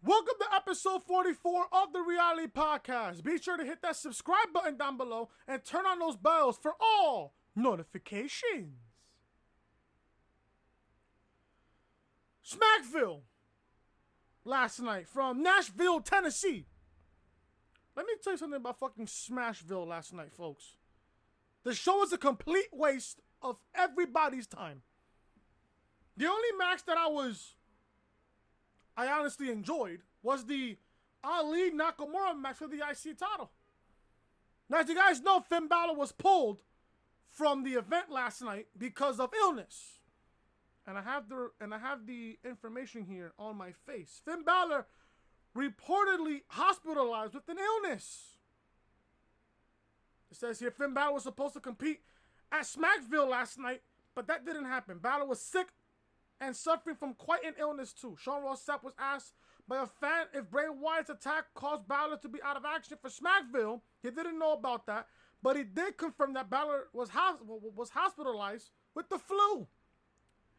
Welcome to episode 44 of the Reality Podcast. Be sure to hit that subscribe button down below and turn on those bells for all notifications. Smackville last night from Nashville, Tennessee. Let me tell you something about fucking Smashville last night, folks. The show was a complete waste of everybody's time. The only match that I honestly enjoyed was the Ali Nakamura match for the IC title. Now, as you guys know, Finn Balor was pulled from the event last night because of illness. And I have the information here on my face. Finn Balor reportedly hospitalized with an illness. It says here Finn Balor was supposed to compete at Smackville last night, but that didn't happen. Balor was sick and suffering from quite an illness too. Sean Ross Sapp was asked by a fan if Bray Wyatt's attack caused Balor to be out of action for Smackville. He didn't know about that, but he did confirm that Balor was hospitalized with the flu.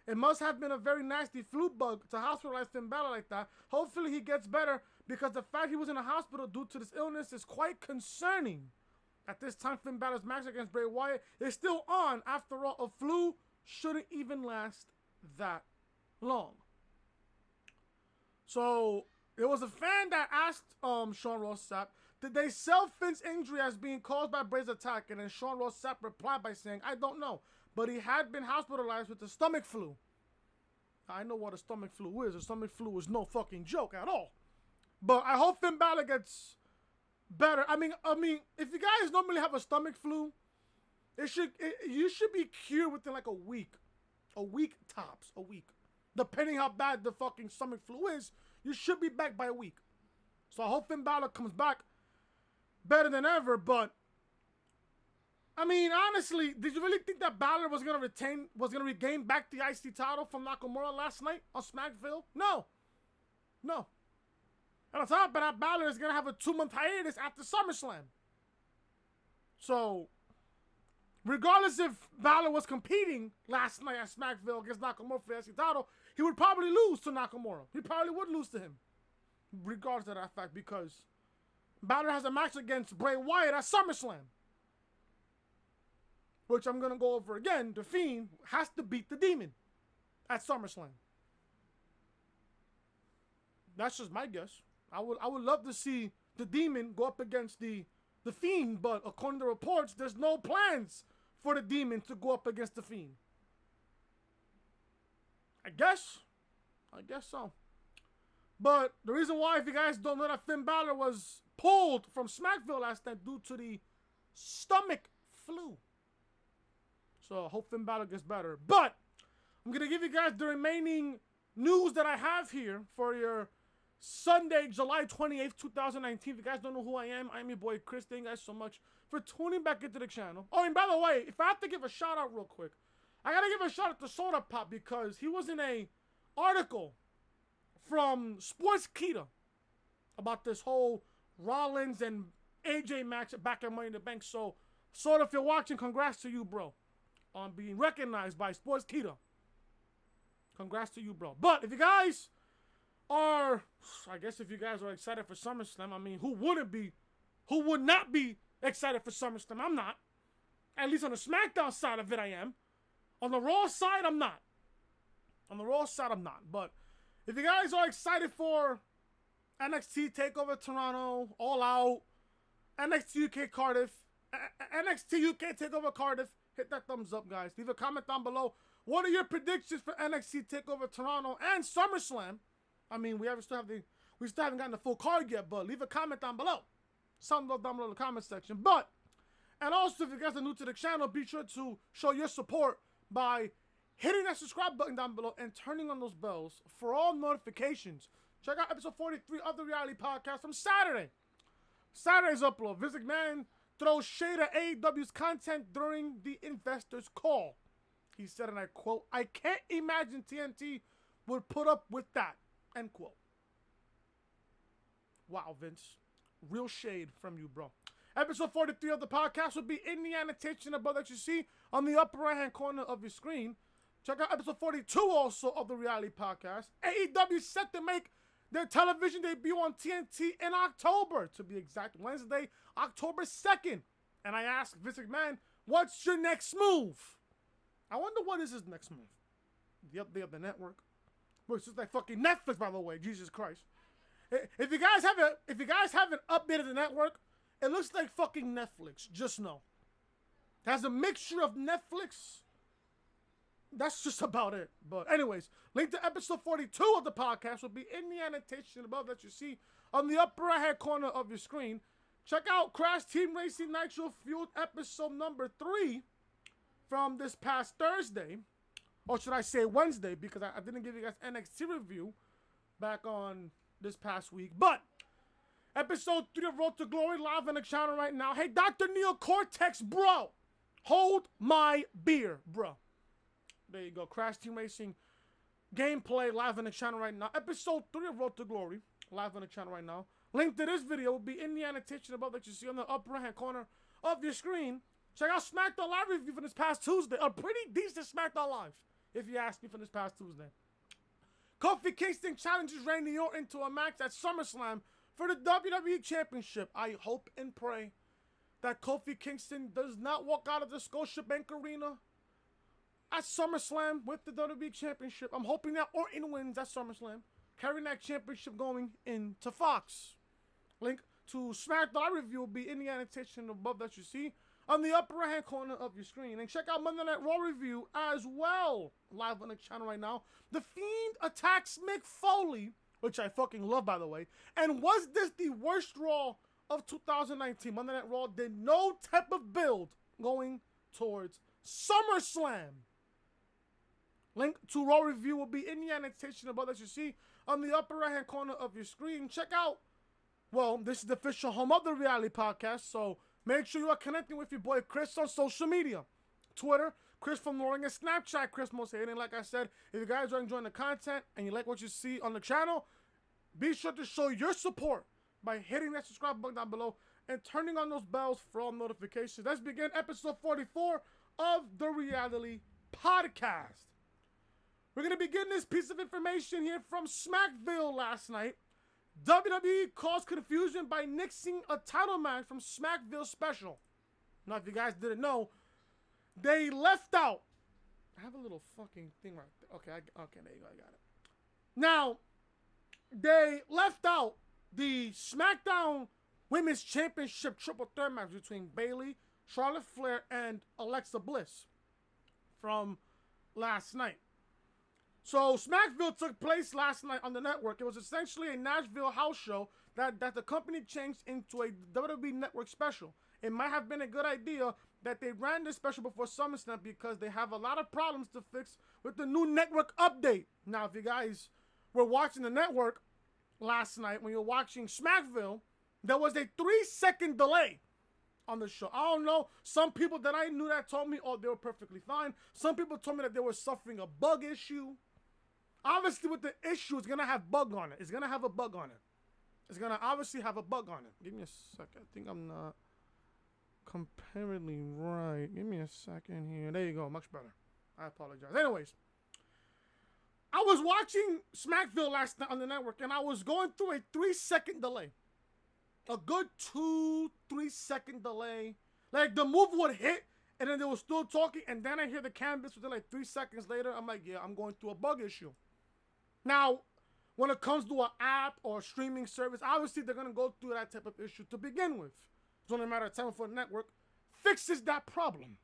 It must have been a very nasty flu bug to hospitalize Finn Balor like that. Hopefully he gets better, because the fact he was in a hospital due to this illness is quite concerning. At this time, Finn Balor's match against Bray Wyatt is still on. After all, a flu shouldn't even last that long. So there was a fan that asked Sean Ross Sapp, did they sell Finn's injury as being caused by Bray's attack? And then Sean Ross Sapp replied by saying, I don't know, but he had been hospitalized with the stomach flu. I know what a stomach flu is. A stomach flu is no fucking joke at all. But I hope Finn Balor gets better. I mean, if you guys normally have a stomach flu, you should be cured within like a week. A week tops, a week. Depending how bad the fucking stomach flu is, you should be back by a week. So I hope Finn Balor comes back better than ever. But I mean, honestly, did you really think that Balor was gonna regain back the IC title from Nakamura last night on Smackville? No. And on top of that, Balor is gonna have a 2-month hiatus after SummerSlam. So regardless if Balor was competing last night at Smackville against Nakamura for the IC title, he would probably lose to Nakamura. He probably would lose to him, regardless of that fact, because Balor has a match against Bray Wyatt at SummerSlam, which I'm going to go over again. The Fiend has to beat the Demon at SummerSlam. That's just my guess. I would love to see the Demon go up against the Fiend, but according to reports, there's no plans for the Demon to go up against the Fiend. I guess so. But the reason why, if you guys don't know, that Finn Balor was pulled from Smackville last night due to the stomach flu. So I hope Finn Balor gets better. But I'm going to give you guys the remaining news that I have here for your Sunday, July 28th, 2019. If you guys don't know who I am your boy Chris. Thank you guys so much for tuning back into the channel. Oh, and by the way, if I have to give a shout out real quick, I gotta give a shout out to Soda Pop, because he was in a article from Sportskeeda about this whole Rollins and AJ match back at Money in the Bank. So, Soda, if you're watching, congrats to you, bro, on being recognized by Sportskeeda. Congrats to you, bro. But if you guys are, I guess if you guys are excited for SummerSlam, I mean, who would not be excited for SummerSlam? I'm not. At least on the SmackDown side of it, I am. On the Raw side, I'm not. But if you guys are excited for NXT Takeover Toronto, All Out, NXT UK Cardiff, NXT UK Takeover Cardiff, hit that thumbs up, guys. Leave a comment down below. What are your predictions for NXT Takeover Toronto and SummerSlam? I mean, we still haven't gotten the full card yet, but leave a comment down below. Something down below in the comment section. And also, if you guys are new to the channel, be sure to show your support by hitting that subscribe button down below and turning on those bells for all notifications. Check out episode 43 of the Reality Podcast from Saturday. Saturday's upload. Vince McMahon throws shade at AEW's content during the investors' call. He said, and I quote, "I can't imagine TNT would put up with that," end quote. Wow, Vince. Real shade from you, bro. Episode 43 of the podcast will be in the annotation above that you see on the upper right-hand corner of your screen. Check out episode 42 also of the Reality Podcast. AEW set to make their television debut on TNT in October, to be exact, Wednesday, October 2nd. And I asked Vince McMahon, what's your next move? I wonder what is his next move. The update of the network. Which is like fucking Netflix, by the way. Jesus Christ. If you guys haven't updated the network, it looks like fucking Netflix. Just know. It has a mixture of Netflix. That's just about it. But anyways, link to episode 42 of the podcast will be in the annotation above that you see on the upper right-hand corner of your screen. Check out Crash Team Racing Nitro Fueled episode number 3 from this past Thursday. Or should I say Wednesday, because I didn't give you guys NXT review back on this past week. But episode 3 of Road to Glory live on the channel right now. Hey, Dr. Neo Cortex, bro. Hold my beer, bro. There you go. Crash Team Racing gameplay live on the channel right now. Episode 3 of Road to Glory live on the channel right now. Link to this video will be in the annotation above that you see on the upper right hand corner of your screen. Check out SmackDown Live review from this past Tuesday. A pretty decent SmackDown Live, if you ask me, from this past Tuesday. Kofi Kingston challenges Randy Orton to a match at SummerSlam for the WWE Championship. I hope and pray that Kofi Kingston does not walk out of the Scotiabank Arena at SummerSlam with the WWE Championship. I'm hoping that Orton wins at SummerSlam, carrying that championship going into Fox. Link to SmackDown Live review will be in the annotation above that you see on the upper right hand corner of your screen. And check out Monday Night Raw review as well, live on the channel right now. The Fiend attacks Mick Foley, which I fucking love, by the way. And was this the worst Raw of 2019? Monday Night Raw did no type of build going towards SummerSlam. Link to Raw review will be in the annotation above that you see on the upper right hand corner of your screen. Check out, well, this is the official home of the reality podcast, so make sure you are connecting with your boy Chris on social media. Twitter, Chris from Loring, and Snapchat, Chris Most Hated. And like I said, if you guys are enjoying the content and you like what you see on the channel, be sure to show your support by hitting that subscribe button down below and turning on those bells for all notifications. Let's begin episode 44 of the Reality Podcast. We're going to begin this piece of information here from Smackville last night. WWE caused confusion by nixing a title match from Smackville Special. Now, if you guys didn't know, they left out. I have a little fucking thing right there. Okay, there you go. I got it. Now, they left out the SmackDown Women's Championship triple threat match between Bayley, Charlotte Flair, and Alexa Bliss from last night. So Smackville took place last night on the network. It was essentially a Nashville house show that the company changed into a WWE Network special. It might have been a good idea that they ran this special before SummerSlam because they have a lot of problems to fix with the new network update. Now, if you guys were watching the network last night, when you were watching Smackville, there was a 3-second delay on the show. I don't know. Some people that I knew that told me, oh, they were perfectly fine. Some people told me that they were suffering a bug issue. Obviously, with the issue, it's going to have bug on it. It's going to have a bug on it. It's going to obviously have a bug on it. Give me a second. I think I'm not comparatively right. Give me a second here. There you go. Much better. I apologize. Anyways, I was watching Smackville last night on the network, and I was going through a 3-second delay. A good 2-3 second delay. Like, the move would hit, and then they were still talking, and then I hear the canvas within like 3 seconds later. I'm like, yeah, I'm going through a bug issue. Now, when it comes to an app or a streaming service, obviously they're going to go through that type of issue to begin with. It's only a matter of time before the network fixes that problem.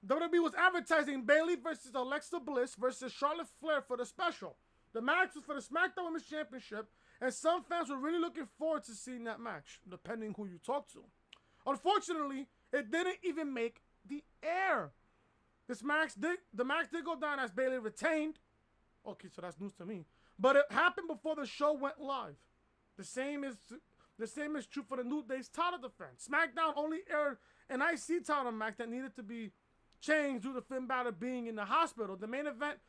WWE was advertising Bayley versus Alexa Bliss versus Charlotte Flair for the special. The match was for the SmackDown Women's Championship, and some fans were really looking forward to seeing that match, depending who you talk to. Unfortunately, it didn't even make the air. The match did go down as Bayley retained. Okay, so that's news to me. But it happened before the show went live. The same is true for the New Day's title defense. SmackDown only aired an IC title match that needed to be changed due to Finn Balor being in the hospital. The main event,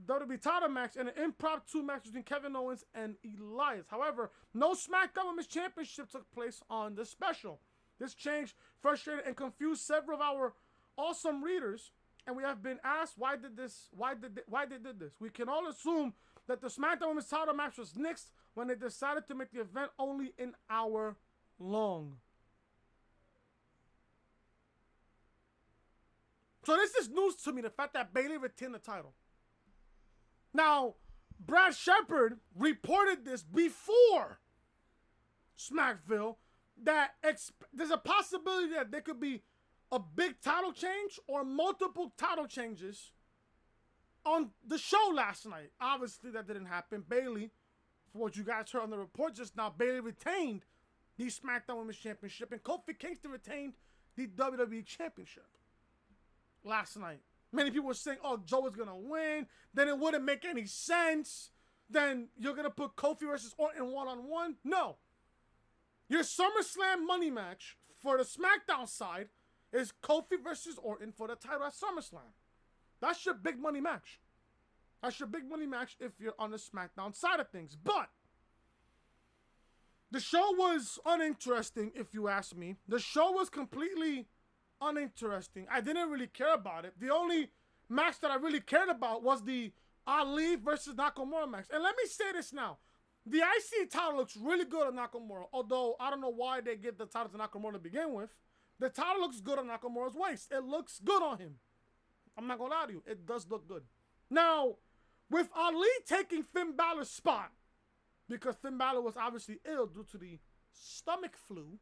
WWE title match, and an impromptu match between Kevin Owens and Elias. However, no SmackDown Women's Championship took place on the special. This change frustrated and confused several of our awesome readers, and we have been asked why they did this. We can all assume that the SmackDown Women's title match was nixed when they decided to make the event only an hour long. So this is news to me, the fact that Bayley retained the title. Now, Brad Shepard reported this before Smackville, that there's a possibility that there could be a big title change or multiple title changes on the show last night. Obviously, that didn't happen. Bayley, for what you guys heard on the report just now, Bayley retained the SmackDown Women's Championship, and Kofi Kingston retained the WWE Championship last night. Many people were saying, oh, Joe was going to win. Then it wouldn't make any sense. Then you're going to put Kofi versus Orton one-on-one. No. Your SummerSlam money match for the SmackDown side is Kofi versus Orton for the title at SummerSlam. That's your big money match. That's your big money match if you're on the SmackDown side of things. But the show was uninteresting, if you ask me. The show was completely uninteresting. I didn't really care about it. The only match that I really cared about was the Ali versus Nakamura match. And let me say this now. The IC title looks really good on Nakamura, although I don't know why they give the title to Nakamura to begin with. The title looks good on Nakamura's waist. It looks good on him. I'm not going to lie to you. It does look good. Now, with Ali taking Finn Balor's spot, because Finn Balor was obviously ill due to the stomach flu,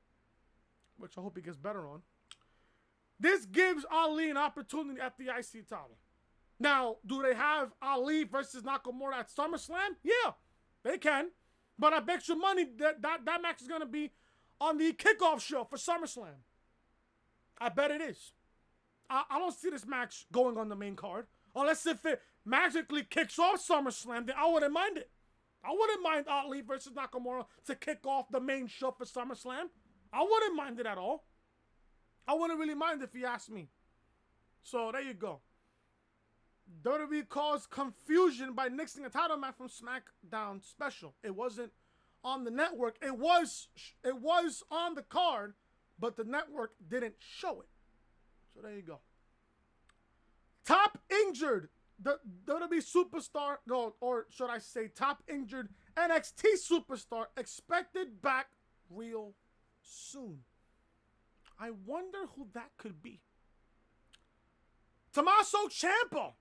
which I hope he gets better on, this gives Ali an opportunity at the IC title. Now, do they have Ali versus Nakamura at SummerSlam? Yeah, they can. But I bet you money that match is going to be on the kickoff show for SummerSlam. I bet it is. I don't see this match going on the main card. Unless if it magically kicks off SummerSlam, then I wouldn't mind it. I wouldn't mind Ali versus Nakamura to kick off the main show for SummerSlam. I wouldn't mind it at all. I wouldn't really mind if you ask me. So there you go. WWE caused confusion by nixing a title match from SmackDown Special. It wasn't on the network. It was on the card, but the network didn't show it. So there you go. Top injured the WWE Superstar, no, or should I say top injured NXT Superstar expected back real soon. I wonder who that could be. Tommaso Ciampa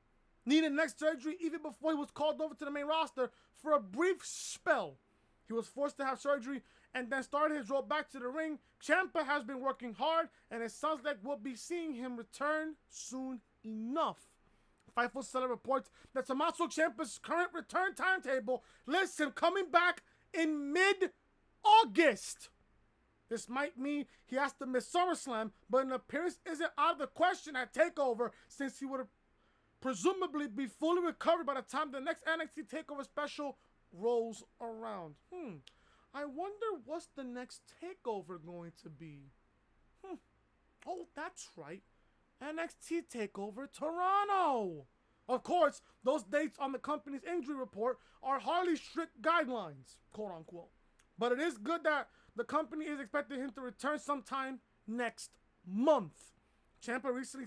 needed neck surgery even before he was called over to the main roster for a brief spell. He was forced to have surgery and then started his road back to the ring. Ciampa has been working hard, and it sounds like we'll be seeing him return soon enough. Fightful Seller reports that Tommaso Ciampa's current return timetable lists him coming back in mid-August. This might mean he has to miss SummerSlam, but an appearance isn't out of the question at TakeOver since he would presumably be fully recovered by the time the next NXT Takeover Special rolls around. I wonder what's the next TakeOver going to be. Oh, that's right. NXT Takeover Toronto. Of course, those dates on the company's injury report are hardly strict guidelines, quote unquote. But it is good that the company is expecting him to return sometime next month. Ciampa recently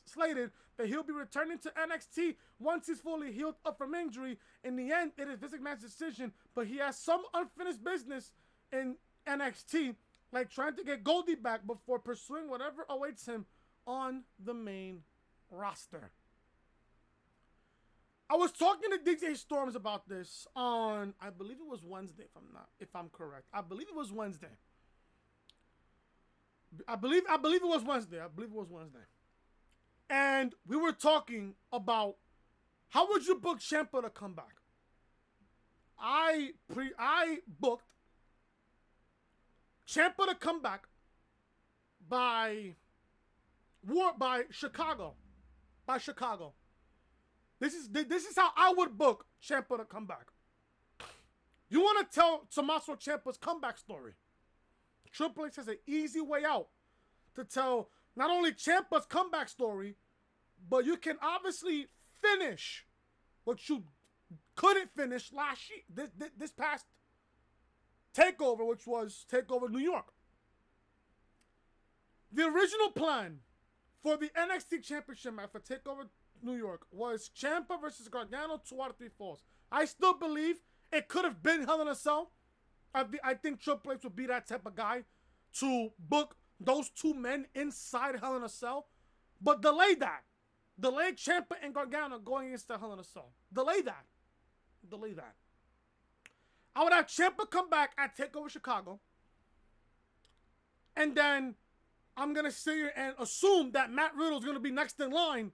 slated that he'll be returning to NXT once he's fully healed up from injury. In the end, it is Vince McMahon's decision, but he has some unfinished business in NXT, like trying to get Goldie back before pursuing whatever awaits him on the main roster. I was talking to DJ Storms about this on, I believe it was Wednesday, if I'm correct. I believe it was Wednesday. I believe it was Wednesday. And we were talking about how would you book Ciampa to come back? I booked Ciampa to come back by Chicago. This is how I would book Ciampa to come back. You want to tell Tommaso Ciampa's comeback story? Triple H has an easy way out to tell not only Ciampa's comeback story, but you can obviously finish what you couldn't finish last year, this past TakeOver, which was TakeOver New York. The original plan for the NXT Championship match for TakeOver New York was Ciampa versus Gargano 2 out of 3 falls. I still believe it could have been Hell in a Cell. I think Triple H would be that type of guy to book those two men inside Hell in a Cell. But delay that. Delay Ciampa and Gargano going against the Hell in a Cell. Delay that. Delay that. I would have Ciampa come back at TakeOver Chicago. And then I'm going to sit here and assume that Matt Riddle is going to be next in line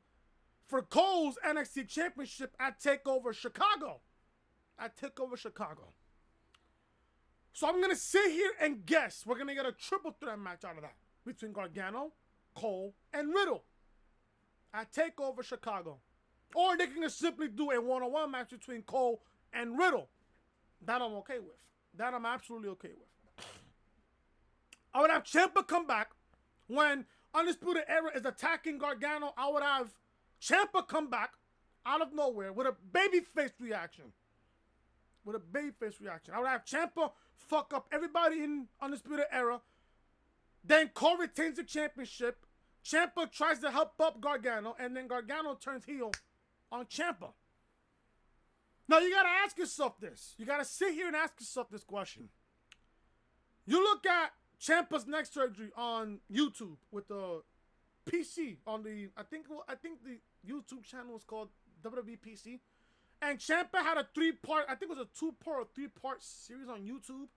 for Cole's NXT Championship at TakeOver Chicago. At TakeOver Chicago. So I'm going to sit here and guess we're going to get a triple threat match out of that. Between Gargano, Cole, and Riddle. At TakeOver Chicago. Or they can just simply do a one-on-one match between Cole and Riddle. That I'm okay with. That I'm absolutely okay with. I would have Ciampa come back when Undisputed Era is attacking Gargano. I would have Ciampa come back out of nowhere with a babyface reaction. With a babyface reaction. I would have Ciampa fuck up everybody in Undisputed Era. Then Cole retains the championship. Ciampa tries to help up Gargano, and then Gargano turns heel on Ciampa. Now, you got to ask yourself this. You got to sit here and ask yourself this question. You look at Ciampa's neck surgery on YouTube with the PC on the, I think the YouTube channel is called WWE PC. And Ciampa had a 3-part, I think it was a 2-part or 3-part series on YouTube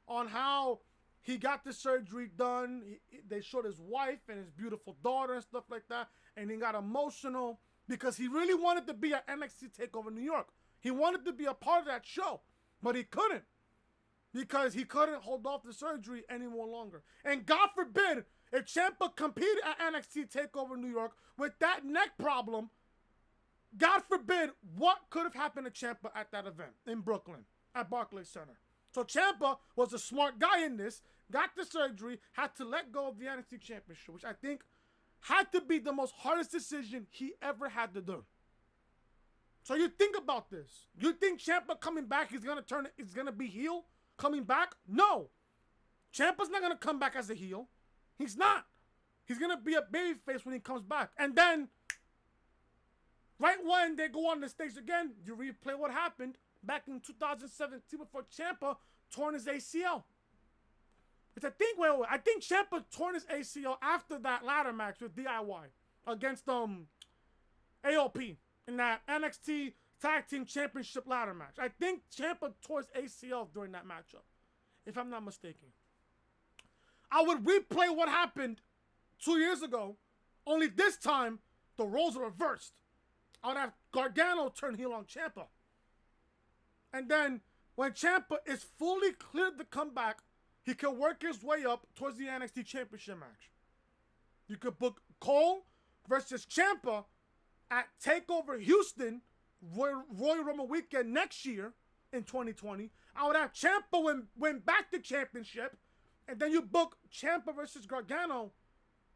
on how he got the surgery done. They showed his wife and his beautiful daughter and stuff like that. And he got emotional because he really wanted to be at NXT TakeOver New York. He wanted to be a part of that show, but he couldn't because he couldn't hold off the surgery any more longer. And God forbid, if Ciampa competed at NXT TakeOver New York with that neck problem, God forbid, what could have happened to Ciampa at that event in Brooklyn at Barclays Center? So Ciampa was a smart guy in this, got the surgery, had to let go of the NXT Championship, which I think had to be the most hardest decision he ever had to do. So you think about this. You think Ciampa coming back is gonna be heel coming back? No. Ciampa's not gonna come back as a heel. He's not. He's gonna be a babyface when he comes back. And then, right when they go on the stage again, you replay what happened back in 2017 before Ciampa torn his ACL. Which I think, I think Ciampa torn his ACL after that ladder match with DIY against AOP in that NXT Tag Team Championship ladder match. I think Ciampa tore his ACL during that matchup, if I'm not mistaken. I would replay what happened 2 years ago, only this time the roles are reversed. I would have Gargano turn heel on Ciampa. And then when Ciampa is fully cleared to come back, he can work his way up towards the NXT Championship match. You could book Cole versus Ciampa at TakeOver Houston, Royal Rumble weekend next year in 2020. I would have Ciampa win back the championship, and then you book Ciampa versus Gargano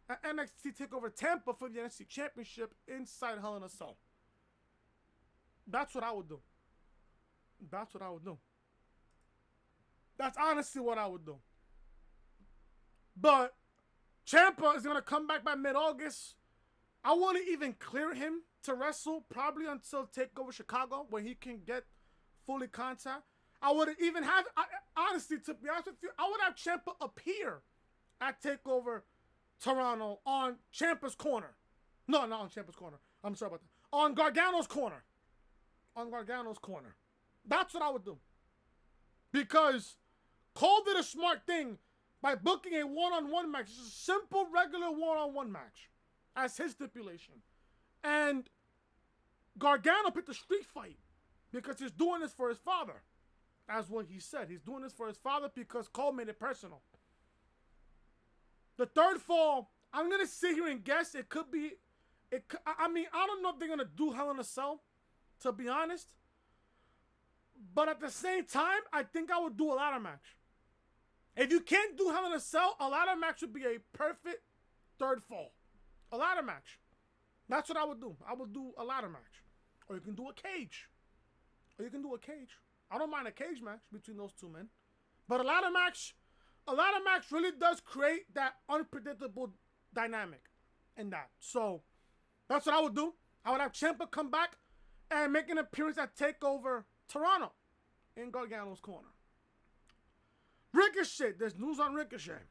at NXT TakeOver Tampa for the NXT Championship inside Hell in a Cell. That's what I would do. That's what I would do. That's honestly what I would do. But Ciampa is going to come back by mid-August. I wouldn't even clear him to wrestle probably until TakeOver Chicago, where he can get fully contact. I wouldn't even have, honestly, to be honest with you, I would have Ciampa appear at TakeOver Toronto on Ciampa's corner. No, not on Ciampa's corner. I'm sorry about that. On Gargano's corner. On Gargano's corner. That's what I would do. Because Cole did a smart thing by booking a one-on-one match. It's a simple, regular one-on-one match as his stipulation. And Gargano picked a street fight because he's doing this for his father. That's what he said. He's doing this for his father because Cole made it personal. The third fall, I'm going to sit here and guess it could be... I mean, I don't know if they're going to do Hell in a Cell, to be honest. But at the same time, I think I would do a ladder match. If you can't do Hell in a Cell, a ladder match would be a perfect third fall. A ladder match. That's what I would do. I would do a ladder match. Or you can do a cage. I don't mind a cage match between those two men. But a ladder match really does create that unpredictable dynamic in that. So, that's what I would do. I would have Ciampa come back and make an appearance at TakeOver Toronto in Gargano's corner. Ricochet, there's news on Ricochet.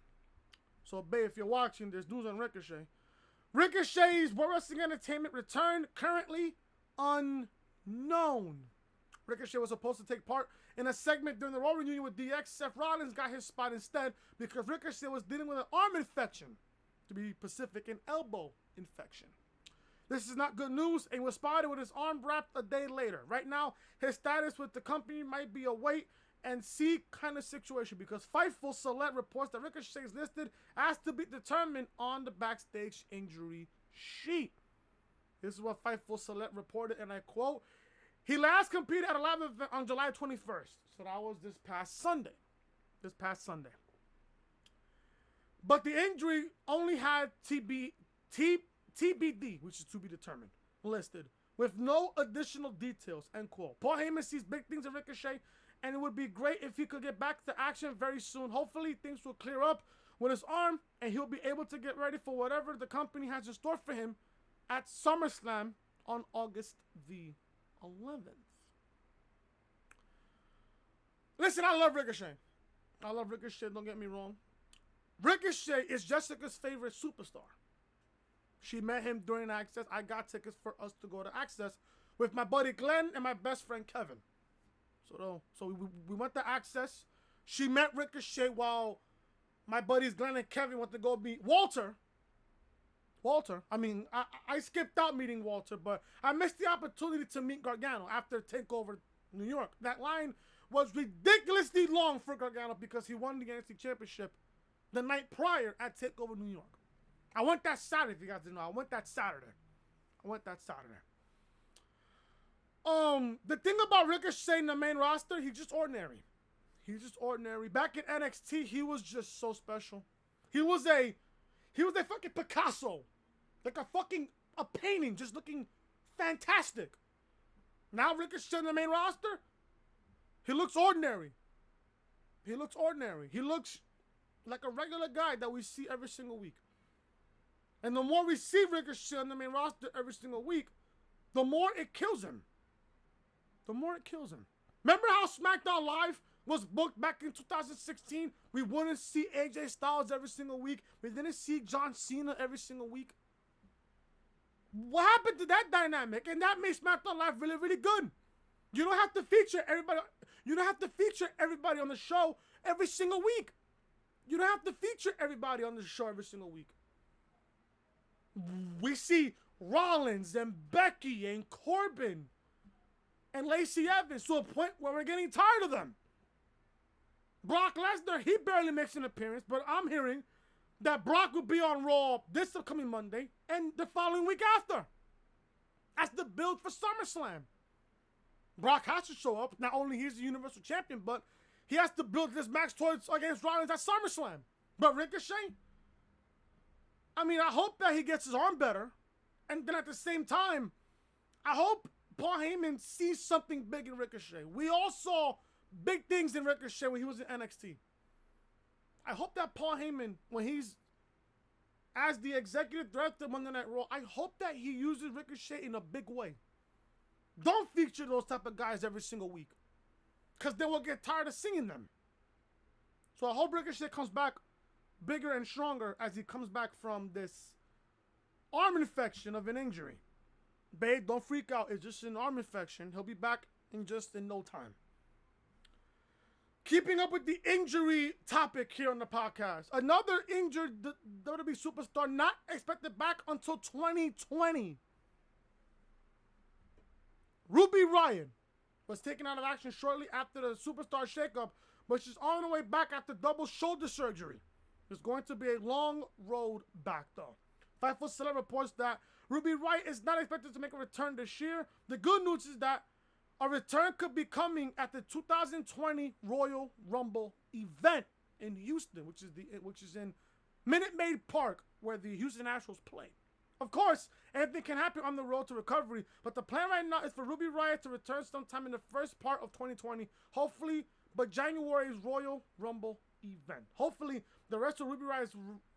So, babe, if you're watching, there's news on Ricochet. Ricochet's World Wrestling Entertainment return currently unknown. Ricochet was supposed to take part in a segment during the Raw reunion with DX. Seth Rollins got his spot instead because Ricochet was dealing with an arm infection, to be specific, an elbow infection. This is not good news, and was spotted with his arm wrapped a day later. Right now, his status with the company might be a wait and see kind of situation because Fightful Select reports that Ricochet is listed as to be determined on the backstage injury sheet. This is what Fightful Select reported, and I quote, he last competed at a live event on July 21st. So that was this past Sunday. But the injury only had TBD, which is to be determined, listed, with no additional details, end quote. Paul Heyman sees big things in Ricochet, and it would be great if he could get back to action very soon. Hopefully, things will clear up with his arm, and he'll be able to get ready for whatever the company has in store for him at SummerSlam on August the 11th. Listen, I love Ricochet. Don't get me wrong. Ricochet is Jessica's favorite superstar. She met him during Access. I got tickets for us to go to Access with my buddy Glenn and my best friend Kevin. So we went to Access. She met Ricochet while my buddies Glenn and Kevin went to go meet Walter. I skipped out meeting Walter, but I missed the opportunity to meet Gargano after TakeOver New York. That line was ridiculously long for Gargano because he won the NXT Championship the night prior at TakeOver New York. I went that Saturday, if you guys didn't know. I went that Saturday. The thing about Ricochet in the main roster, he's just ordinary. Back in NXT, he was just so special. He was a fucking Picasso. Like a painting, just looking fantastic. Now Ricochet in the main roster, he looks ordinary. He looks like a regular guy that we see every single week. And the more we see Ricochet on the main roster every single week, the more it kills him. Remember how SmackDown Live was booked back in 2016? We wouldn't see AJ Styles every single week. We didn't see John Cena every single week. What happened to that dynamic? And that made SmackDown Live really, really good. You don't have to feature everybody. You don't have to feature everybody on the show every single week. We see Rollins and Becky and Corbin and Lacey Evans to a point where we're getting tired of them. Brock Lesnar, he barely makes an appearance, but I'm hearing that Brock will be on Raw this upcoming Monday and the following week after. That's the build for SummerSlam. Brock has to show up. Not only he's the Universal Champion, but he has to build this match against Rollins at SummerSlam. But Ricochet, I hope that he gets his arm better. And then at the same time, I hope Paul Heyman sees something big in Ricochet. We all saw big things in Ricochet when he was in NXT. I hope that Paul Heyman, when he's as the executive director of Monday Night Raw, I hope that he uses Ricochet in a big way. Don't feature those type of guys every single week, because then we'll get tired of seeing them. So I hope Ricochet comes back bigger and stronger as he comes back from this arm infection of an injury. Babe, don't freak out. It's just an arm infection. He'll be back in no time. Keeping up with the injury topic here on the podcast. Another injured WWE Superstar not expected back until 2020. Ruby Riott was taken out of action shortly after the Superstar shakeup, but she's on her way back after double shoulder surgery. It's going to be a long road back, though. Fightful Select reports that Ruby Riott is not expected to make a return this year. The good news is that a return could be coming at the 2020 Royal Rumble event in Houston, which is in Minute Maid Park, where the Houston Astros play. Of course, anything can happen on the road to recovery, but the plan right now is for Ruby Riott to return sometime in the first part of 2020, hopefully by January's Royal Rumble event. Hopefully, the rest of Ruby Riott's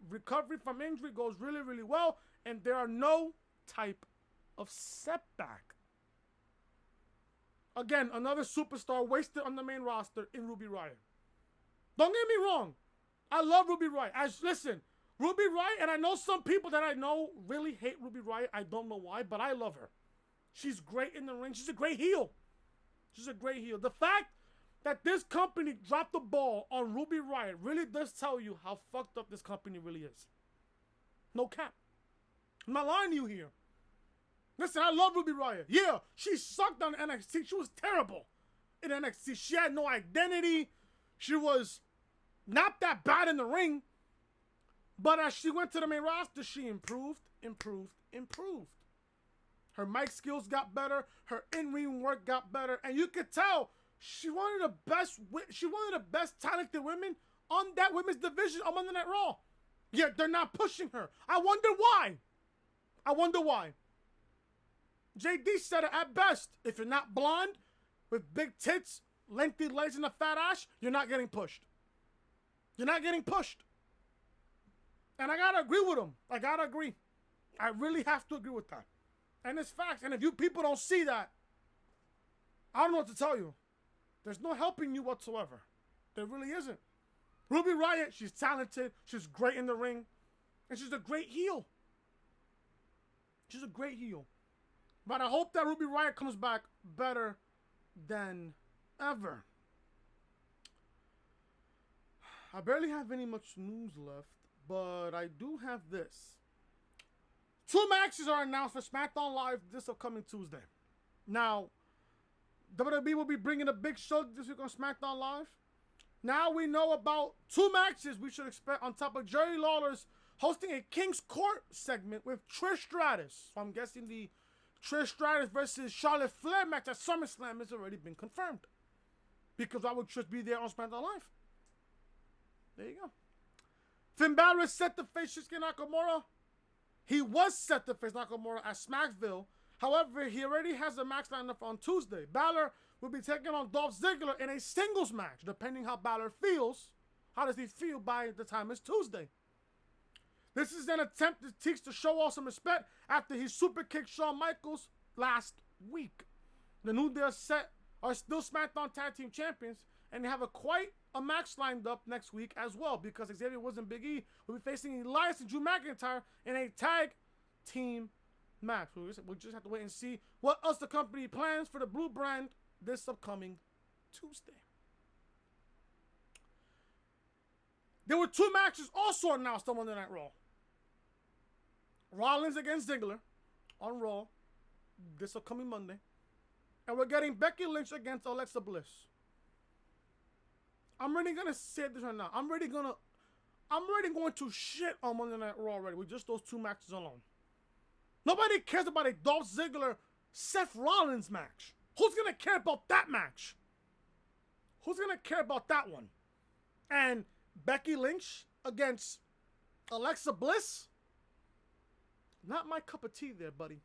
recovery from injury goes really, really well, and there are no type of setback. Again, another superstar wasted on the main roster in Ruby Riott. Don't get me wrong. I love Ruby Riott. Listen, Ruby Riott, and I know some people that I know really hate Ruby Riott. I don't know why, but I love her. She's great in the ring. She's a great heel. She's a great heel. The fact that this company dropped the ball on Ruby Riott really does tell you how fucked up this company really is. No cap. I'm not lying to you here. Listen, I love Ruby Riott. Yeah, she sucked on NXT. She was terrible in NXT. She had no identity. She was not that bad in the ring. But as she went to the main roster, she improved. Her mic skills got better. Her in-ring work got better. And you could tell she one of the best talented women on that women's division on Monday Night Raw. Yet they're not pushing her. I wonder why. JD said it at best. If you're not blonde, with big tits, lengthy legs, and a fat ass, you're not getting pushed. You're not getting pushed. And I gotta agree with him. I gotta agree. I really have to agree with that. And it's facts. And if you people don't see that, I don't know what to tell you. There's no helping you whatsoever. There really isn't. Ruby Riott, she's talented. She's great in the ring. And she's a great heel. She's a great heel. But I hope that Ruby Riott comes back better than ever. I barely have any much news left, but I do have this. 2 matches are announced for SmackDown Live this upcoming Tuesday. Now, WWE will be bringing a big show this week on SmackDown Live. Now we know about 2 matches we should expect on top of Jerry Lawler's hosting a King's Court segment with Trish Stratus. So I'm guessing the Trish Stratus versus Charlotte Flair match at SummerSlam has already been confirmed. Because I would just be there on SmackDown Live. There you go. Finn Balor is set to face Shinsuke Nakamura. He was set to face Nakamura at Smackville. However, he already has a match lined up on Tuesday. Balor will be taking on Dolph Ziggler in a singles match, depending how Balor feels. How does he feel by the time it's Tuesday? This is an attempt to teach the show all some respect after he super kicked Shawn Michaels last week. The New Day are still SmackDown Tag Team Champions, and they have quite a match lined up next week as well, because Xavier Woods and Big E will be facing Elias and Drew McIntyre in a tag team match. We'll just have to wait and see what else the company plans for the Blue brand this upcoming Tuesday. There were 2 matches also announced on Monday Night Raw. Rollins against Ziggler on Raw this upcoming Monday. And we're getting Becky Lynch against Alexa Bliss. I'm already gonna say this right now. I'm already going to shit on Monday Night Raw already with just those 2 matches alone. Nobody cares about a Dolph Ziggler Seth Rollins match. Who's gonna care about that match? Who's gonna care about that one? And Becky Lynch against Alexa Bliss? Not my cup of tea there, buddy.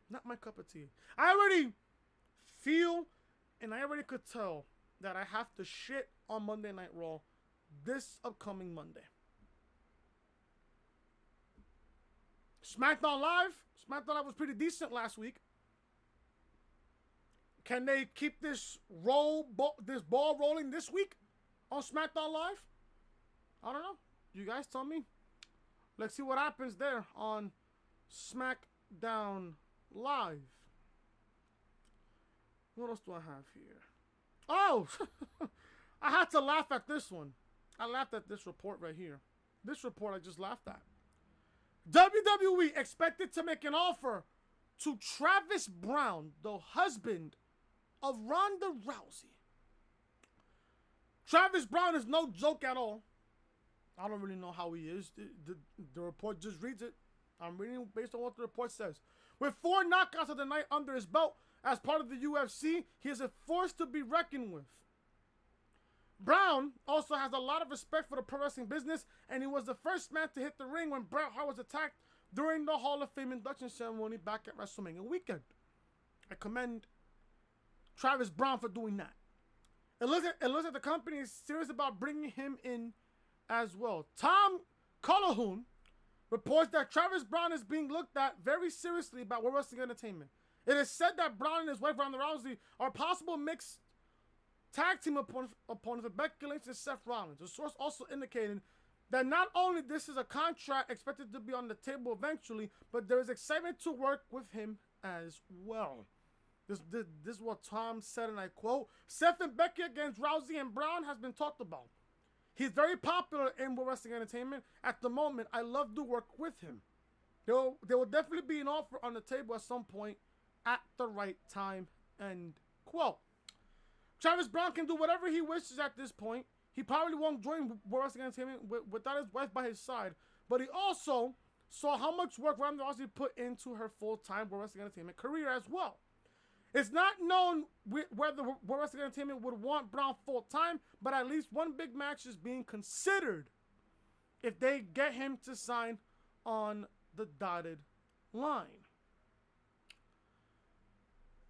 Not my cup of tea. I already feel and I already could tell that I have to shit on Monday Night Raw this upcoming Monday. SmackDown Live was pretty decent last week. Can they keep this ball rolling this week on SmackDown Live? I don't know. You guys tell me. Let's see what happens there on SmackDown Live. What else do I have here? Oh, I had to laugh at this one. I laughed at this report right here. This report I just laughed at. WWE expected to make an offer to Travis Browne, the husband of Ronda Rousey. Travis Browne is no joke at all. I don't really know how he is. The report just reads it. I'm reading based on what the report says. With 4 knockouts of the night under his belt as part of the UFC, he is a force to be reckoned with. Browne also has a lot of respect for the pro wrestling business, and he was the first man to hit the ring when Bret Hart was attacked during the Hall of Fame induction ceremony back at WrestleMania weekend. I commend Travis Browne for doing that. It looks like the company is serious about bringing him in as well. Tom Calhoun reports that Travis Browne is being looked at very seriously by World Wrestling Entertainment. It is said that Browne and his wife Ronda Rousey are possible mixed tag team opponents for Becky Lynch and Seth Rollins. The source also indicated that not only this is a contract expected to be on the table eventually, but there is excitement to work with him as well. This is what Tom said, and I quote, Seth and Becky against Rousey and Browne has been talked about. He's very popular in World Wrestling Entertainment. At the moment, I love to work with him. There will definitely be an offer on the table at some point at the right time, end quote. Travis Browne can do whatever he wishes at this point. He probably won't join World Wrestling Entertainment without his wife by his side. But he also saw how much work Ronda Rousey put into her full-time World Wrestling Entertainment career as well. It's not known whether World Wrestling Entertainment would want Browne full-time, but at least one big match is being considered if they get him to sign on the dotted line.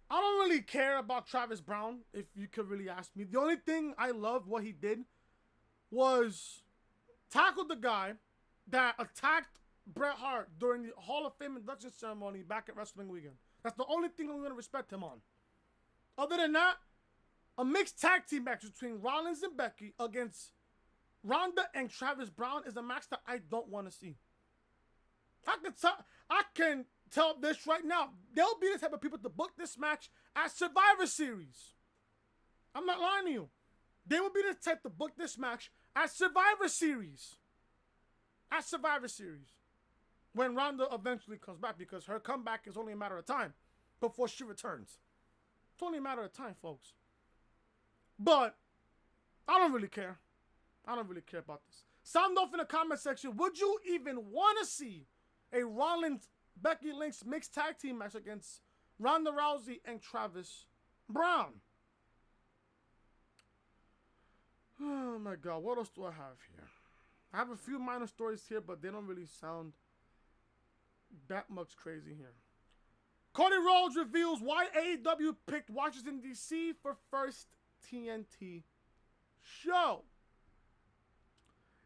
I don't really care about Travis Browne, if you could really ask me. The only thing I loved what he did was tackle the guy that attacked Bret Hart during the Hall of Fame induction ceremony back at Wrestling Weekend. That's the only thing I'm going to respect him on. Other than that, a mixed tag team match between Rollins and Becky against Ronda and Travis Browne is a match that I don't want to see. I can tell this right now. They'll be the type of people to book this match at Survivor Series. I'm not lying to you. They will be the type to book this match at Survivor Series. At Survivor Series. When Ronda eventually comes back, because her comeback is only a matter of time before she returns. It's only a matter of time, folks. But I don't really care. I don't really care about this. Sound off in the comment section. Would you even want to see a Rollins Becky Lynch mixed tag team match against Ronda Rousey and Travis Browne? Oh my God, what else do I have here? I have a few minor stories here, but they don't really sound that much crazy here. Cody Rhodes reveals why AEW picked Washington, D.C. for first TNT show.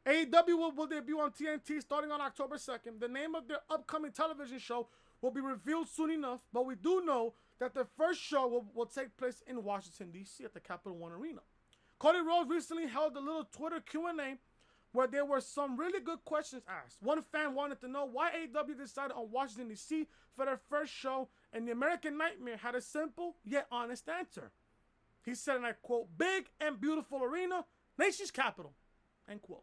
AEW will debut on TNT starting on October 2nd. The name of their upcoming television show will be revealed soon enough, but we do know that the first show will take place in Washington, D.C. at the Capital One Arena. Cody Rhodes recently held a little Twitter Q&A where there were some really good questions asked. One fan wanted to know why AEW decided on Washington, D.C. for their first show, and the American Nightmare had a simple yet honest answer. He said, and I quote, "Big and beautiful arena, nation's capital," end quote.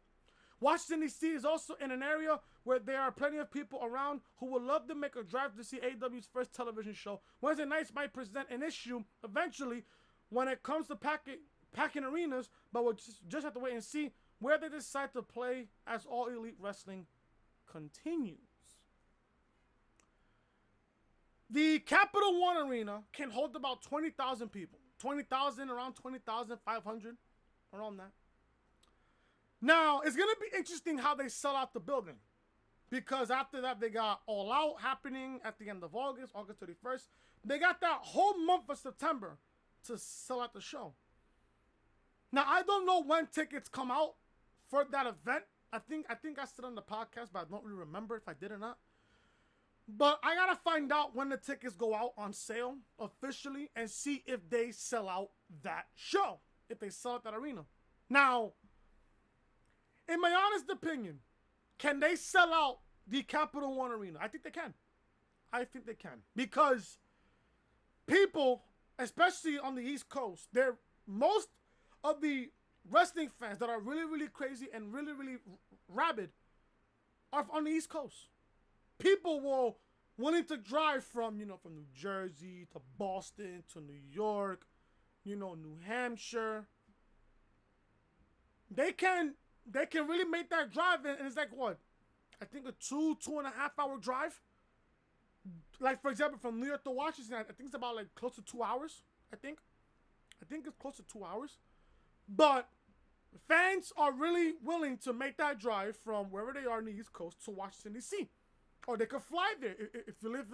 Washington, D.C. is also in an area where there are plenty of people around who would love to make a drive to see AEW's first television show. Wednesday nights might present an issue eventually when it comes to packing arenas, but we'll just have to wait and see where they decide to play as All Elite Wrestling continues. The Capital One Arena can hold about 20,000 people. 20,000, around 20,500, around that. Now, it's going to be interesting how they sell out the building. Because after that, they got All Out happening at the end of August, August 31st. They got that whole month of September to sell out the show. Now, I don't know when tickets come out for that event. I think I said on the podcast, but I don't really remember if I did or not. But I got to find out when the tickets go out on sale officially and see if they sell out that show. If they sell out that arena. Now, in my honest opinion, can they sell out the Capital One Arena? I think they can. I think they can. Because people, especially on the East Coast, most of the wrestling fans that are really, really crazy and really, really rabid are on the East Coast. People will willing to drive from New Jersey to Boston to New York, New Hampshire. They can really make that drive, and it's like what? I think a 2.5 hour drive. Like, for example, from New York to Washington, I think it's about like close to 2 hours. I think it's close to 2 hours. But fans are really willing to make that drive from wherever they are in the East Coast to Washington, D.C. Or they could fly there. If you live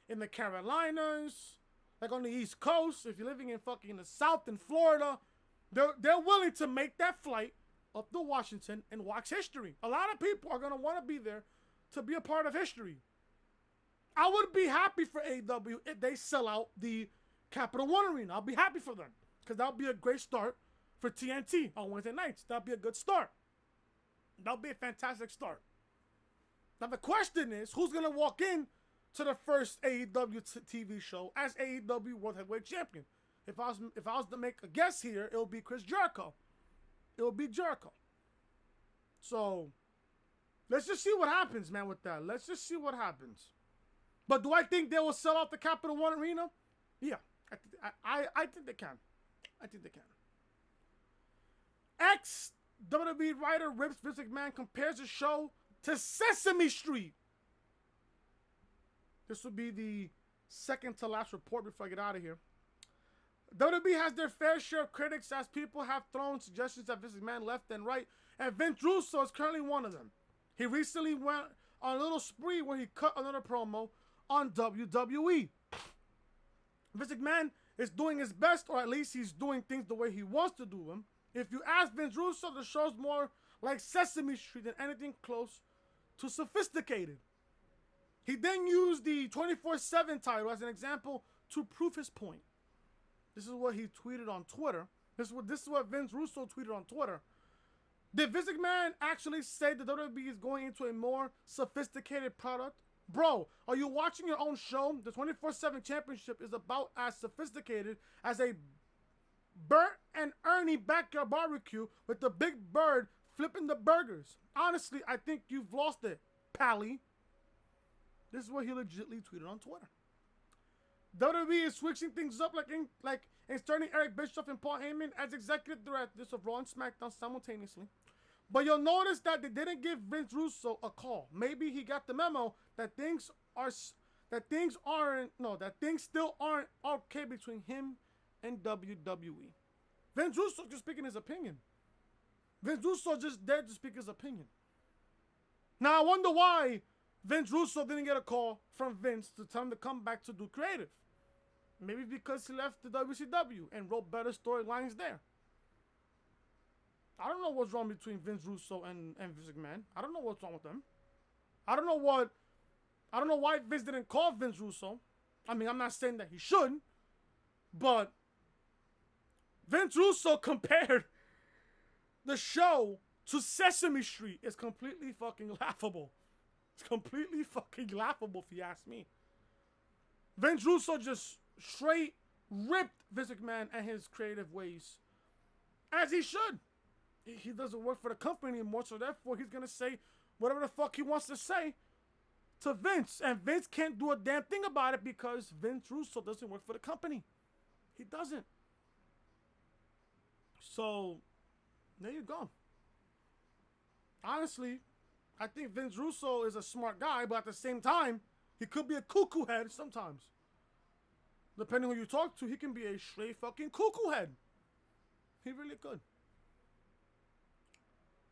in the Carolinas, like on the East Coast, if you're living in the South in Florida, they're willing to make that flight up to Washington and watch history. A lot of people are going to want to be there to be a part of history. I would be happy for AEW if they sell out the Capital One Arena. I'll be happy for them because that would be a great start for TNT on Wednesday nights. That would be a good start. That would be a fantastic start. Now the question is, who's going to walk in to the first AEW TV show as AEW World Heavyweight Champion? If I was to make a guess here, it would be Chris Jericho. It would be Jericho. So let's just see what happens, man, with that. Let's just see what happens. But do I think they will sell out the Capital One Arena? Yeah, I think they can. I think they can. Ex-WWE writer Vince McMahon compares the show to Sesame Street. This will be the second to last report before I get out of here. WWE has their fair share of critics as people have thrown suggestions at Vince McMahon left and right, and Vince Russo is currently one of them. He recently went on a little spree where he cut another promo on WWE. Vince McMahon is doing his best, or at least he's doing things the way he wants to do them. If you ask Vince Russo, the show's more like Sesame Street than anything close to sophisticated. He then used the 24/7 title as an example to prove his point. This is what he tweeted on Twitter. This is what Vince Russo tweeted on Twitter. Did Vince McMahon actually say that WWE is going into a more sophisticated product? Bro, are you watching your own show? The 24/7 championship is about as sophisticated as a Bert and Ernie backyard barbecue with the big bird flipping the burgers. Honestly, I think you've lost it, Pally. This is what he legitimately tweeted on Twitter. WWE is switching things up like inserting Eric Bischoff and Paul Heyman as executive directors of Raw and SmackDown simultaneously. But you'll notice that they didn't give Vince Russo a call. Maybe he got the memo that things still aren't okay between him and WWE. Vince Russo just speaking his opinion. Vince Russo just dared to speak his opinion. Now I wonder why Vince Russo didn't get a call from Vince to tell him to come back to do creative. Maybe because he left the WCW and wrote better storylines there. I don't know what's wrong between Vince Russo and Vince McMahon. I don't know what's wrong with them. I don't know why Vince didn't call Vince Russo. I mean, I'm not saying that he should, but Vince Russo compared the show to Sesame Street is completely fucking laughable. It's completely fucking laughable if you ask me. Vince Russo just straight ripped Vince McMahon and his creative ways. As he should. He doesn't work for the company anymore, so therefore he's going to say whatever the fuck he wants to say to Vince. And Vince can't do a damn thing about it because Vince Russo doesn't work for the company. He doesn't. So, there you go. Honestly, I think Vince Russo is a smart guy, but at the same time, he could be a cuckoo head sometimes. Depending on who you talk to, he can be a straight fucking cuckoo head. He really could.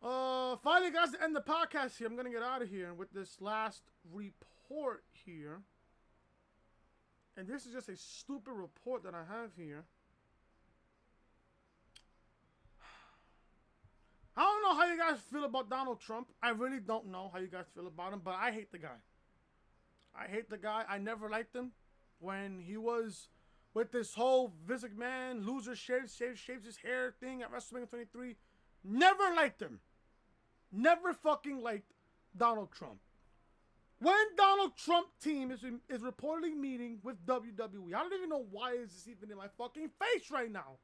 Finally, guys, to end the podcast here, I'm going to get out of here with this last report here. And this is just a stupid report that I have here. I don't know how you guys feel about Donald Trump. I really don't know how you guys feel about him, but I hate the guy. I hate the guy. I never liked him when he was with this whole Vince McMahon loser shaves his hair thing at WrestleMania 23. Never liked him. Never fucking liked Donald Trump. When Donald Trump team is reportedly meeting with WWE, I don't even know why is this even in my fucking face right now.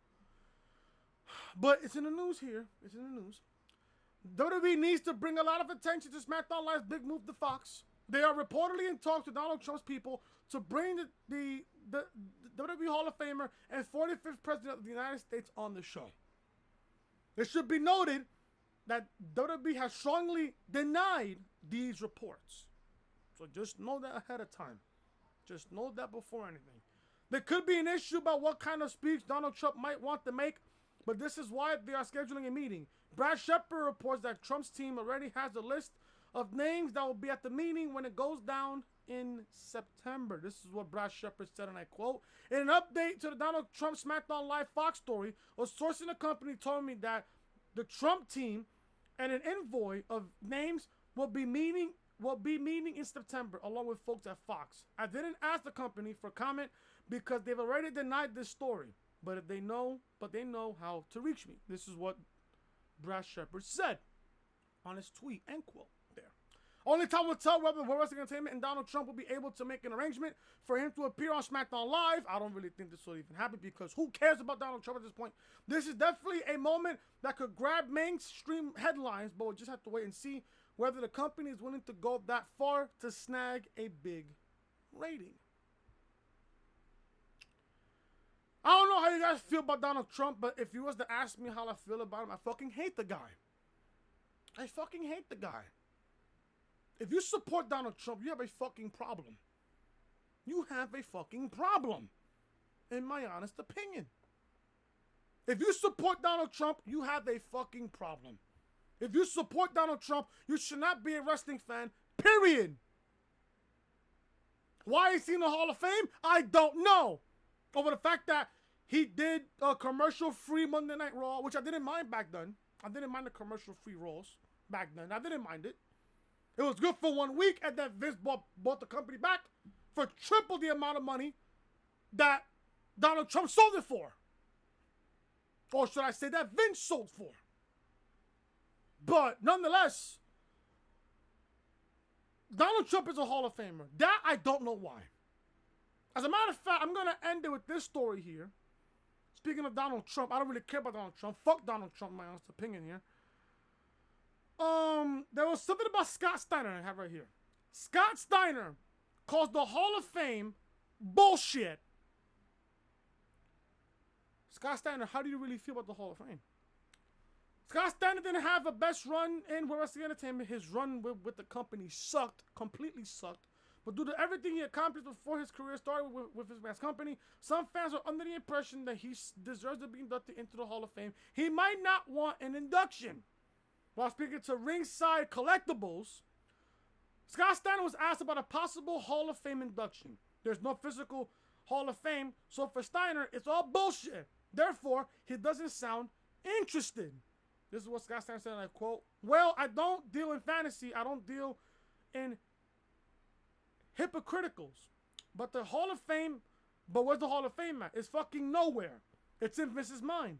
But it's in the news here. It's in the news. WWE needs to bring a lot of attention to SmackDown Live's big move to Fox. They are reportedly in talks with Donald Trump's people to bring the WWE Hall of Famer and 45th President of the United States on the show. It should be noted that WWE has strongly denied these reports. So just know that ahead of time. Just know that before anything. There could be an issue about what kind of speech Donald Trump might want to make, but this is why they are scheduling a meeting. Brad Shepard reports that Trump's team already has a list of names that will be at the meeting when it goes down in September. This is what Brad Shepard said, and I quote, "In an update to the Donald Trump SmackDown Live Fox story, a source in the company told me that the Trump team and an envoy of names will be meeting will be meeting in September along with folks at Fox. I didn't ask the company for comment because they've already denied this story. But they know how to reach me. This is what Brad Shepard said on his tweet, end quote there. Only time will tell whether World Wrestling Entertainment and Donald Trump will be able to make an arrangement for him to appear on SmackDown Live. I don't really think this will even happen because who cares about Donald Trump at this point? This is definitely a moment that could grab mainstream headlines, but we'll just have to wait and see whether the company is willing to go that far to snag a big rating. I don't know how you guys feel about Donald Trump, but if you was to ask me how I feel about him, I fucking hate the guy. I fucking hate the guy. If you support Donald Trump, you have a fucking problem. You have a fucking problem, in my honest opinion. If you support Donald Trump, you have a fucking problem. If you support Donald Trump, you should not be a wrestling fan, period. Why is he in the Hall of Fame? I don't know. Over the fact that he did a commercial-free Monday Night Raw, which I didn't mind back then. I didn't mind the commercial-free Raws back then. I didn't mind it. It was good for 1 week, and then Vince bought the company back for triple the amount of money that Donald Trump sold it for. Or should I say that Vince sold for. But nonetheless, Donald Trump is a Hall of Famer. That I don't know why. As a matter of fact, I'm going to end it with this story here. Speaking of Donald Trump, I don't really care about Donald Trump. Fuck Donald Trump, my honest opinion here. There was something about Scott Steiner I have right here. Scott Steiner calls the Hall of Fame bullshit. Scott Steiner, how do you really feel about the Hall of Fame? Scott Steiner didn't have a best run in World Wrestling Entertainment. His run with the company sucked, completely sucked. But due to everything he accomplished before his career started with his last company, some fans are under the impression that he deserves to be inducted into the Hall of Fame. He might not want an induction. While speaking to Ringside Collectibles, Scott Steiner was asked about a possible Hall of Fame induction. There's no physical Hall of Fame, so for Steiner, it's all bullshit. Therefore, he doesn't sound interested. This is what Scott Steiner said, and I quote, "Well, I don't deal in fantasy. I don't deal in hypocriticals. But the Hall of Fame, but where's the Hall of Fame at? It's fucking nowhere. It's in Vince's mind.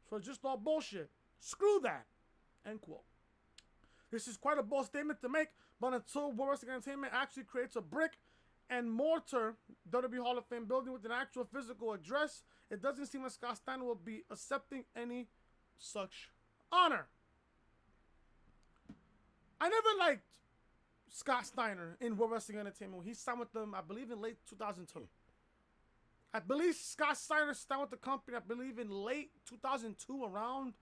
So it's just all bullshit. Screw that." End quote. This is quite a bold statement to make, but until World Wrestling Entertainment actually creates a brick and mortar WWE Hall of Fame building with an actual physical address, it doesn't seem like Scott Steiner will be accepting any such honor. I never liked Scott Steiner in World Wrestling Entertainment. He signed with them, I believe, in late 2002. I believe Scott Steiner signed with the company, I believe, in late 2002, around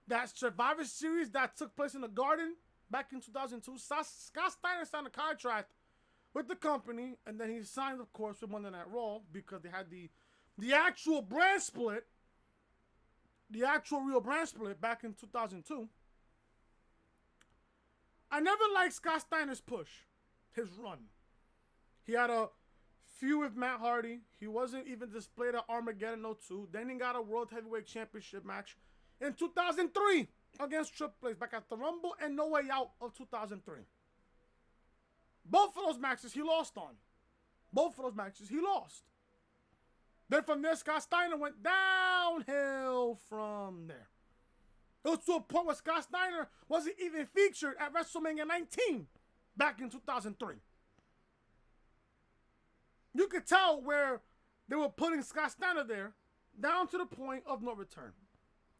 that Survivor Series that took place in the Garden back in 2002. Scott Steiner signed a contract with the company, and then he signed, of course, with Monday Night Raw because they had the actual brand split, the actual real brand split back in 2002. I never liked Scott Steiner's push, his run. He had a feud with Matt Hardy. He wasn't even displayed at Armageddon 02. Then he got a World Heavyweight Championship match in 2003 against Triple H back at the Rumble and No Way Out of 2003. Both of those matches he lost on. Both of those matches he lost. Then from there, Scott Steiner went downhill from there. It was to a point where Scott Steiner wasn't even featured at WrestleMania 19 back in 2003. You could tell where they were putting Scott Steiner there, down to the point of no return.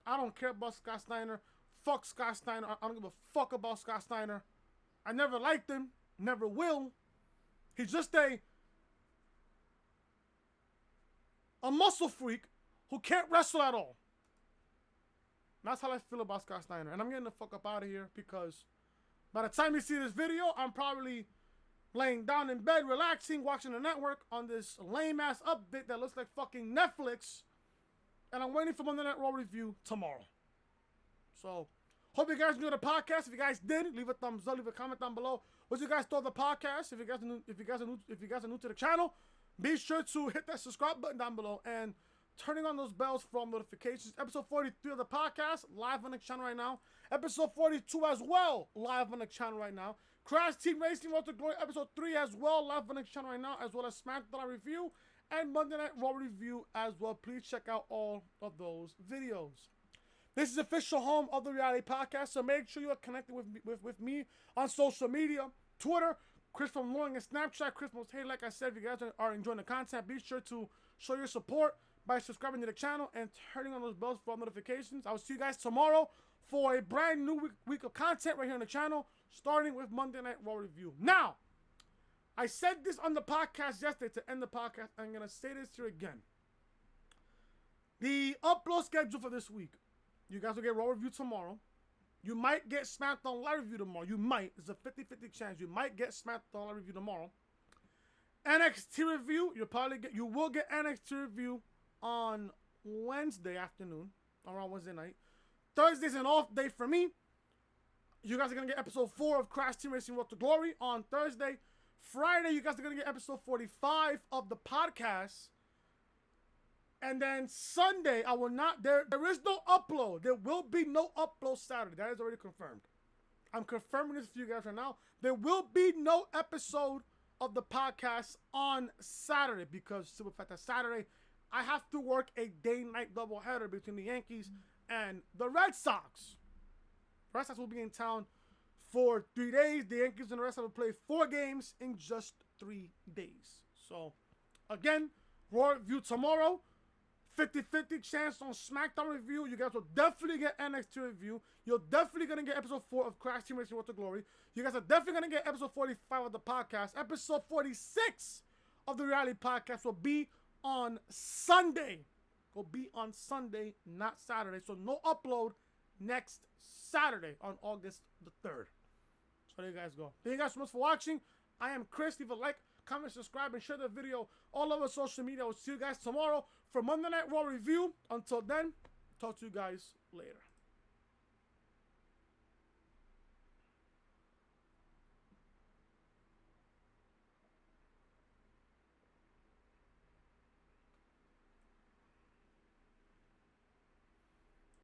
I don't care about Scott Steiner. Fuck Scott Steiner. I don't give a fuck about Scott Steiner. I never liked him. Never will. He's just a muscle freak who can't wrestle at all. That's how I feel about Scott Steiner. And I'm getting the fuck up out of here because by the time you see this video, I'm probably laying down in bed, relaxing, watching the network on this lame-ass update that looks like fucking Netflix. And I'm waiting for Monday Night Raw review tomorrow. So, hope you guys enjoyed the podcast. If you guys did, leave a thumbs up, leave a comment down below. What you guys thought of the podcast? If you guys are new to the channel, be sure to hit that subscribe button down below and turning on those bells for all notifications. Episode 43 of the podcast, live on the channel right now. Episode 42 as well, live on the channel right now. Crash Team Racing Road to Glory, episode 3 as well, live on the channel right now, as well as SmackDown review and Monday Night Raw review as well. Please check out all of those videos. This is official home of the Reality Podcast, so make sure you are connected with me on social media, Twitter, Chris from Loring, and Snapchat. Chris Most Hey, like I said, if you guys are enjoying the content, be sure to show your support by subscribing to the channel and turning on those bells for all notifications. I will see you guys tomorrow for a brand new week of content right here on the channel, starting with Monday Night Raw review. Now, I said this on the podcast yesterday to end the podcast. I'm going to say this here again. The upload schedule for this week. You guys will get Raw review tomorrow. You might get SmackDown live review tomorrow. You might. It's a 50-50 chance. You might get SmackDown live review tomorrow. NXT review. You will get NXT review on Wednesday afternoon, around Wednesday night. Thursday's an off day for me. You guys are going to get episode 4 of Crash Team Racing Road to Glory on Thursday. Friday, you guys are going to get episode 45 of the podcast. And then Sunday, I will not, there is no upload. There will be no upload Saturday. That is already confirmed. I'm confirming this for you guys right now. There will be no episode of the podcast on Saturday because simple fact that Saturday, I have to work a day-night doubleheader between the Yankees and the Red Sox. The Red Sox will be in town for 3 days. The Yankees and the Red Sox will play 4 games in just 3 days. So, again, Raw review tomorrow. 50-50 chance on SmackDown review. You guys will definitely get NXT review. You're definitely going to get episode 4 of Crash Team Racing Road to Glory. You guys are definitely going to get episode 45 of the podcast. Episode 46 of the Reality Podcast will be on Sunday. Will be on Sunday, not Saturday. So no upload next Saturday on August the 3rd. So there you guys go. Thank you guys so much for watching. I am Chris. Leave a like, comment, subscribe, and share the video all over social media. I will see you guys tomorrow for Monday Night Raw review. Until then, talk to you guys later.